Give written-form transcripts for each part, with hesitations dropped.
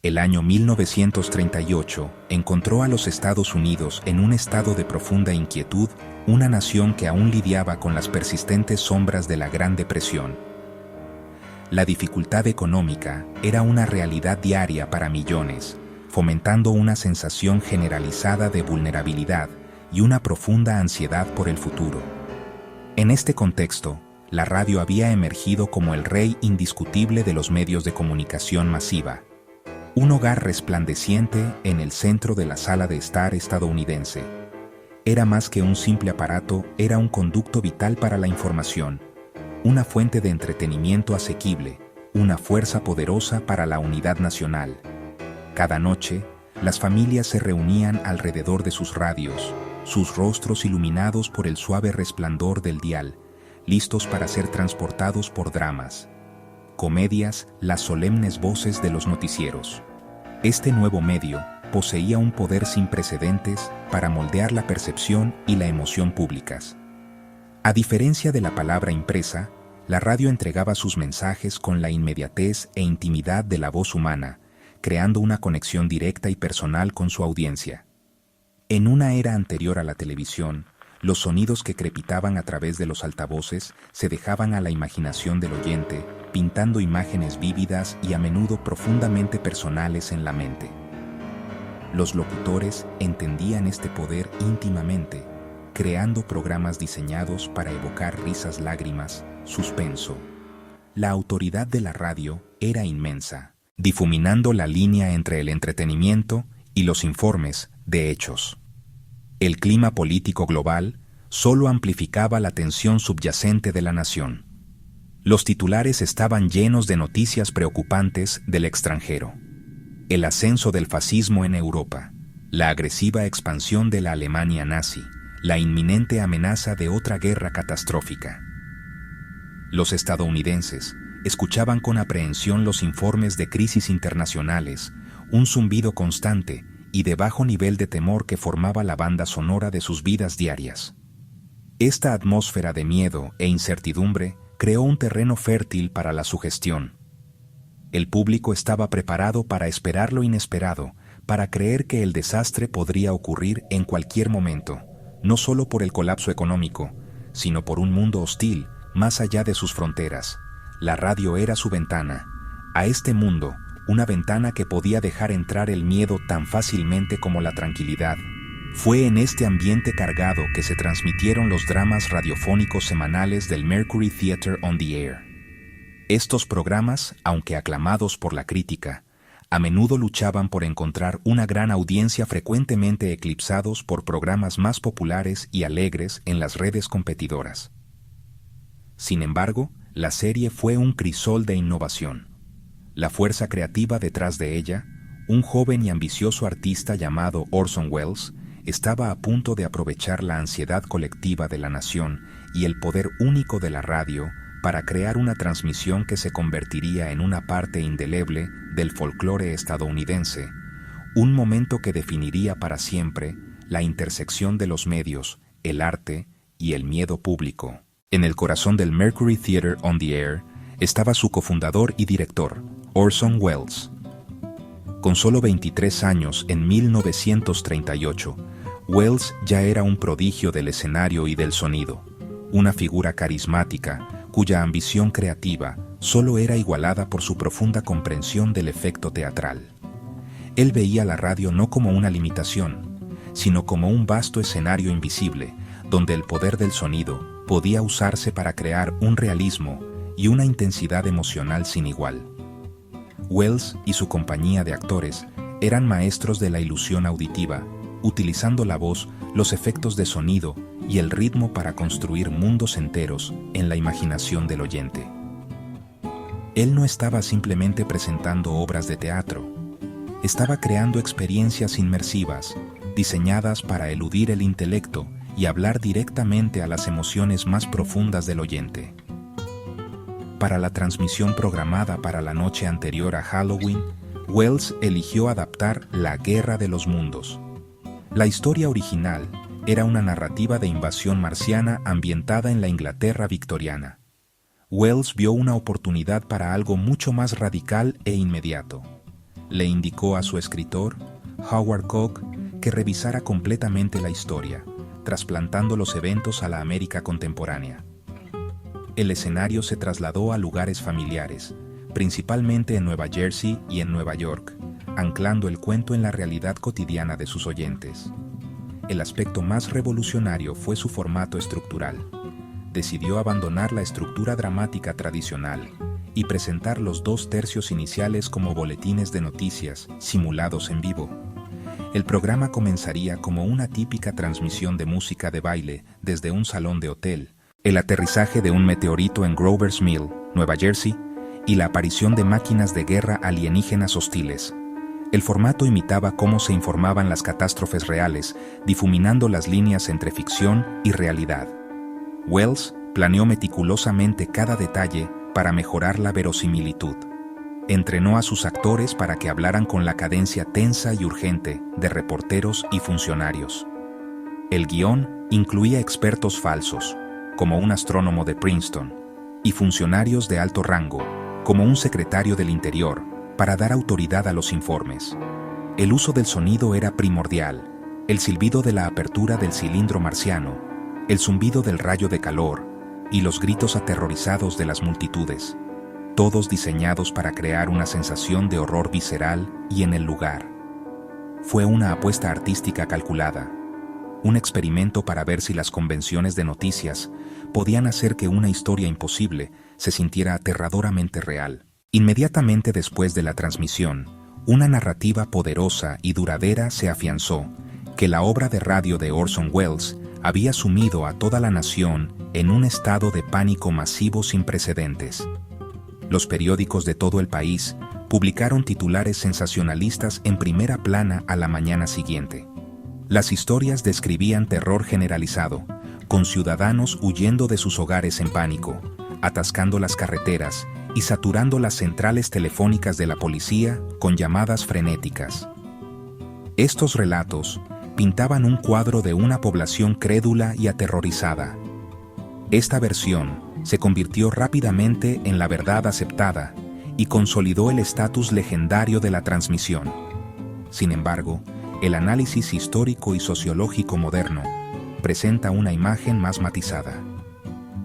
el año 1938 encontró a los Estados Unidos en un estado de profunda inquietud, una nación que aún lidiaba con las persistentes sombras de la Gran Depresión. La dificultad económica era una realidad diaria para millones, fomentando una sensación generalizada de vulnerabilidad y una profunda ansiedad por el futuro. En este contexto, la radio había emergido como el rey indiscutible de los medios de comunicación masiva, un hogar resplandeciente en el centro de la sala de estar estadounidense. Era más que un simple aparato, era un conducto vital para la información, una fuente de entretenimiento asequible, una fuerza poderosa para la unidad nacional. Cada noche, las familias se reunían alrededor de sus radios, sus rostros iluminados por el suave resplandor del dial, listos para ser transportados por dramas, comedias, las solemnes voces de los noticieros. Este nuevo medio poseía un poder sin precedentes para moldear la percepción y la emoción públicas. A diferencia de la palabra impresa, la radio entregaba sus mensajes con la inmediatez e intimidad de la voz humana, creando una conexión directa y personal con su audiencia. En una era anterior a la televisión, los sonidos que crepitaban a través de los altavoces se dejaban a la imaginación del oyente, pintando imágenes vívidas y a menudo profundamente personales en la mente. Los locutores entendían este poder íntimamente, creando programas diseñados para evocar risas, lágrimas, suspenso. La autoridad de la radio era inmensa, difuminando la línea entre el entretenimiento y los informes de hechos. El clima político global solo amplificaba la tensión subyacente de la nación. Los titulares estaban llenos de noticias preocupantes del extranjero. El ascenso del fascismo en Europa, la agresiva expansión de la Alemania nazi, la inminente amenaza de otra guerra catastrófica. Los estadounidenses escuchaban con aprehensión los informes de crisis internacionales, un zumbido constante y de bajo nivel de temor que formaba la banda sonora de sus vidas diarias. Esta atmósfera de miedo e incertidumbre creó un terreno fértil para la sugestión. El público estaba preparado para esperar lo inesperado, para creer que el desastre podría ocurrir en cualquier momento, no solo por el colapso económico, sino por un mundo hostil más allá de sus fronteras. La radio era su ventana a este mundo, una ventana que podía dejar entrar el miedo tan fácilmente como la tranquilidad. Fue en este ambiente cargado que se transmitieron los dramas radiofónicos semanales del Mercury Theater on the Air. Estos programas, aunque aclamados por la crítica, a menudo luchaban por encontrar una gran audiencia, frecuentemente eclipsados por programas más populares y alegres en las redes competidoras. Sin embargo, la serie fue un crisol de innovación. La fuerza creativa detrás de ella, un joven y ambicioso artista llamado Orson Welles, estaba a punto de aprovechar la ansiedad colectiva de la nación y el poder único de la radio para crear una transmisión que se convertiría en una parte indeleble del folclore estadounidense, un momento que definiría para siempre la intersección de los medios, el arte y el miedo público. En el corazón del Mercury Theater on the Air estaba su cofundador y director, Orson Welles. Con solo 23 años en 1938, Welles ya era un prodigio del escenario y del sonido, una figura carismática cuya ambición creativa solo era igualada por su profunda comprensión del efecto teatral. Él veía la radio no como una limitación, sino como un vasto escenario invisible, donde el poder del sonido podía usarse para crear un realismo y una intensidad emocional sin igual. Welles y su compañía de actores eran maestros de la ilusión auditiva, utilizando la voz, los efectos de sonido y el ritmo para construir mundos enteros en la imaginación del oyente. Él no estaba simplemente presentando obras de teatro, estaba creando experiencias inmersivas, diseñadas para eludir el intelecto y hablar directamente a las emociones más profundas del oyente. Para la transmisión programada para la noche anterior a Halloween, Welles eligió adaptar La Guerra de los Mundos. La historia original era una narrativa de invasión marciana ambientada en la Inglaterra victoriana. Welles vio una oportunidad para algo mucho más radical e inmediato. Le indicó a su escritor, Howard Koch, que revisara completamente la historia, trasplantando los eventos a la América contemporánea. El escenario se trasladó a lugares familiares, principalmente en Nueva Jersey y en Nueva York, anclando el cuento en la realidad cotidiana de sus oyentes. El aspecto más revolucionario fue su formato estructural. Decidió abandonar la estructura dramática tradicional y presentar los 2 tercios iniciales como boletines de noticias simulados en vivo. El programa comenzaría como una típica transmisión de música de baile desde un salón de hotel, el aterrizaje de un meteorito en Grover's Mill, Nueva Jersey, y la aparición de máquinas de guerra alienígenas hostiles. El formato imitaba cómo se informaban las catástrofes reales, difuminando las líneas entre ficción y realidad. Wells planeó meticulosamente cada detalle para mejorar la verosimilitud. Entrenó a sus actores para que hablaran con la cadencia tensa y urgente de reporteros y funcionarios. El guión incluía expertos falsos, como un astrónomo de Princeton, y funcionarios de alto rango, como un secretario del Interior, para dar autoridad a los informes. El uso del sonido era primordial: el silbido de la apertura del cilindro marciano, el zumbido del rayo de calor y los gritos aterrorizados de las multitudes, todos diseñados para crear una sensación de horror visceral y en el lugar. Fue una apuesta artística calculada, un experimento para ver si las convenciones de noticias podían hacer que una historia imposible se sintiera aterradoramente real. Inmediatamente después de la transmisión, una narrativa poderosa y duradera se afianzó, que la obra de radio de Orson Welles había sumido a toda la nación en un estado de pánico masivo sin precedentes. Los periódicos de todo el país publicaron titulares sensacionalistas en primera plana a la mañana siguiente. Las historias describían terror generalizado, con ciudadanos huyendo de sus hogares en pánico, atascando las carreteras y saturando las centrales telefónicas de la policía con llamadas frenéticas. Estos relatos pintaban un cuadro de una población crédula y aterrorizada. Esta versión se convirtió rápidamente en la verdad aceptada y consolidó el estatus legendario de la transmisión. Sin embargo, el análisis histórico y sociológico moderno presenta una imagen más matizada.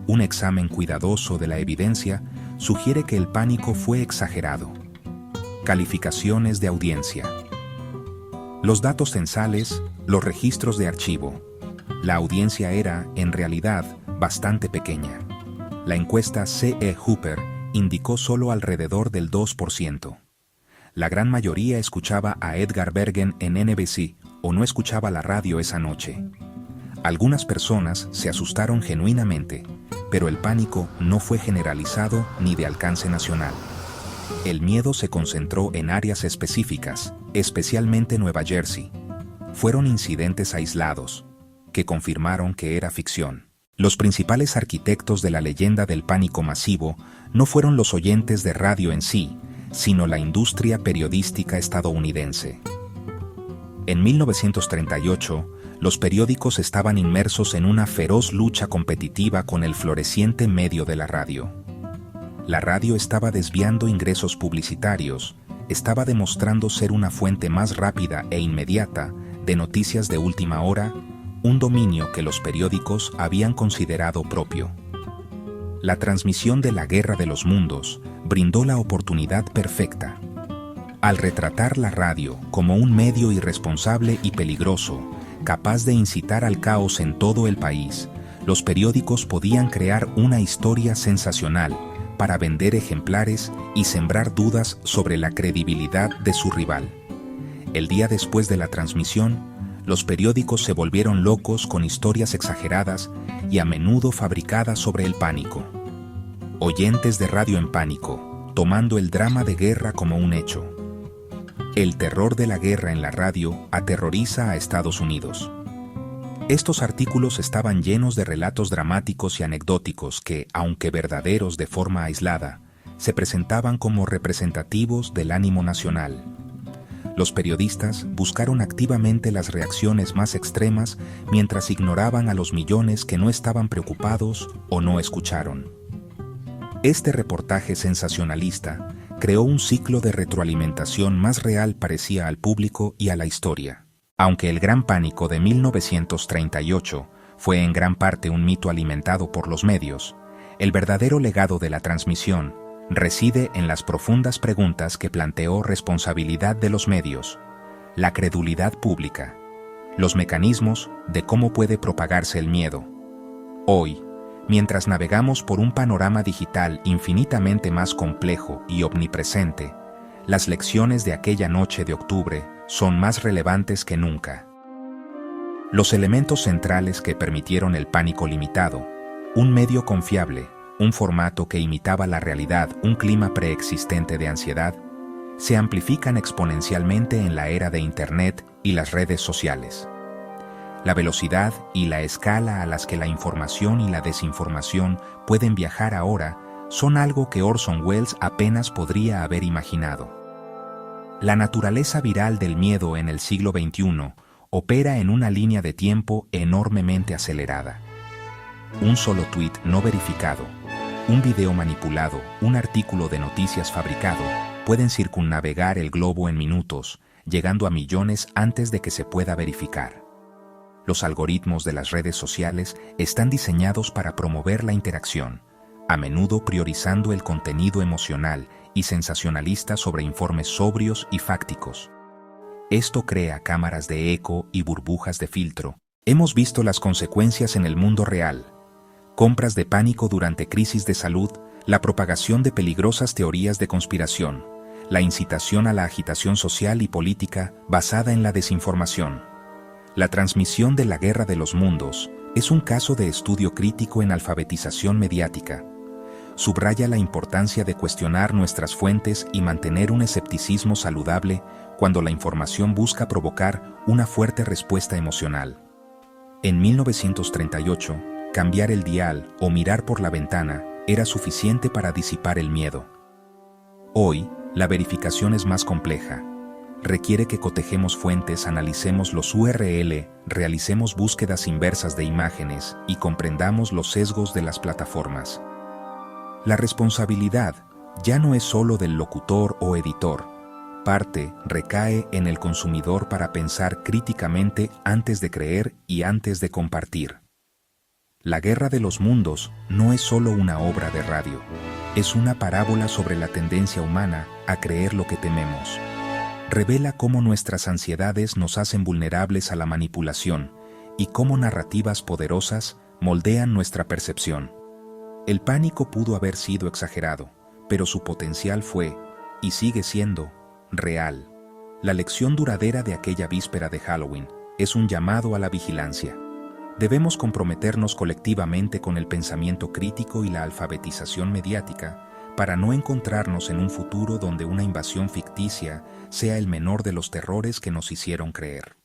Un examen cuidadoso de la evidencia sugiere que el pánico fue exagerado. Calificaciones de audiencia. Los datos censales, los registros de archivo. La audiencia era, en realidad, bastante pequeña. La encuesta C.E. Hooper indicó solo alrededor del 2%. La gran mayoría escuchaba a Edgar Bergen en NBC o no escuchaba la radio esa noche. Algunas personas se asustaron genuinamente, pero el pánico no fue generalizado ni de alcance nacional. El miedo se concentró en áreas específicas, especialmente Nueva Jersey. Fueron incidentes aislados, que confirmaron que era ficción. Los principales arquitectos de la leyenda del pánico masivo no fueron los oyentes de radio en sí, sino la industria periodística estadounidense. En 1938, los periódicos estaban inmersos en una feroz lucha competitiva con el floreciente medio de la radio. La radio estaba desviando ingresos publicitarios, estaba demostrando ser una fuente más rápida e inmediata de noticias de última hora, un dominio que los periódicos habían considerado propio. La transmisión de la Guerra de los Mundos brindó la oportunidad perfecta. Al retratar la radio como un medio irresponsable y peligroso, capaz de incitar al caos en todo el país, los periódicos podían crear una historia sensacional para vender ejemplares y sembrar dudas sobre la credibilidad de su rival. El día después de la transmisión, los periódicos se volvieron locos con historias exageradas y a menudo fabricadas sobre el pánico. Oyentes de radio en pánico, tomando el drama de guerra como un hecho. El terror de la guerra en la radio aterroriza a Estados Unidos. Estos artículos estaban llenos de relatos dramáticos y anecdóticos que, aunque verdaderos de forma aislada, se presentaban como representativos del ánimo nacional. Los periodistas buscaron activamente las reacciones más extremas mientras ignoraban a los millones que no estaban preocupados o no escucharon. Este reportaje sensacionalista creó un ciclo de retroalimentación más real parecía al público y a la historia. Aunque el Gran Pánico de 1938 fue en gran parte un mito alimentado por los medios, el verdadero legado de la transmisión reside en las profundas preguntas que planteó responsabilidad de los medios, la credulidad pública, los mecanismos de cómo puede propagarse el miedo. Hoy, mientras navegamos por un panorama digital infinitamente más complejo y omnipresente, las lecciones de aquella noche de octubre son más relevantes que nunca. Los elementos centrales que permitieron el pánico limitado, un medio confiable, un formato que imitaba la realidad, un clima preexistente de ansiedad, se amplifican exponencialmente en la era de Internet y las redes sociales. La velocidad y la escala a las que la información y la desinformación pueden viajar ahora son algo que Orson Welles apenas podría haber imaginado. La naturaleza viral del miedo en el siglo XXI opera en una línea de tiempo enormemente acelerada. Un solo tuit no verificado, un video manipulado, un artículo de noticias fabricado, pueden circunnavegar el globo en minutos, llegando a millones antes de que se pueda verificar. Los algoritmos de las redes sociales están diseñados para promover la interacción, a menudo priorizando el contenido emocional y sensacionalista sobre informes sobrios y fácticos. Esto crea cámaras de eco y burbujas de filtro. Hemos visto las consecuencias en el mundo real. Compras de pánico durante crisis de salud, la propagación de peligrosas teorías de conspiración, la incitación a la agitación social y política basada en la desinformación. La transmisión de la Guerra de los Mundos es un caso de estudio crítico en alfabetización mediática. Subraya la importancia de cuestionar nuestras fuentes y mantener un escepticismo saludable cuando la información busca provocar una fuerte respuesta emocional. En 1938, cambiar el dial o mirar por la ventana era suficiente para disipar el miedo. Hoy, la verificación es más compleja. Requiere que cotejemos fuentes, analicemos los URL, realicemos búsquedas inversas de imágenes y comprendamos los sesgos de las plataformas. La responsabilidad ya no es solo del locutor o editor. Parte recae en el consumidor para pensar críticamente antes de creer y antes de compartir. La Guerra de los Mundos no es solo una obra de radio, es una parábola sobre la tendencia humana a creer lo que tememos. Revela cómo nuestras ansiedades nos hacen vulnerables a la manipulación y cómo narrativas poderosas moldean nuestra percepción. El pánico pudo haber sido exagerado, pero su potencial fue, y sigue siendo, real. La lección duradera de aquella víspera de Halloween es un llamado a la vigilancia. Debemos comprometernos colectivamente con el pensamiento crítico y la alfabetización mediática para no encontrarnos en un futuro donde una invasión ficticia sea el menor de los terrores que nos hicieron creer.